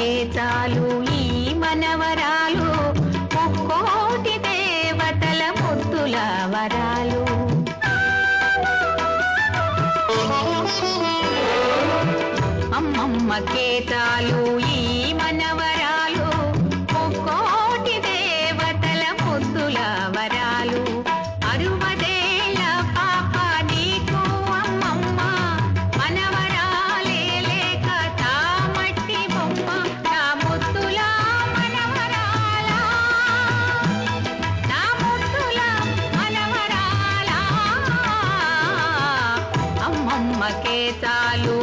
అమ్మమ్మకే చాలు ఈ మనవరాలు, ముక్కోటి దేవతల ముద్దుల వరాలు. అమ్మమ్మకే చాలు ఈ మనవరాలు, ముక్కోటి దేవతల ముద్దుల వరాలు. అరువదేళ్ళ పాప నీకు అమ్మమ్మ, మనవరాలే లేక తామట్టి బొమ్మ. నా ముద్దుల మనవరాలా, నా ముద్దుల మనవరాలా, అమ్మమ్మకే చాలు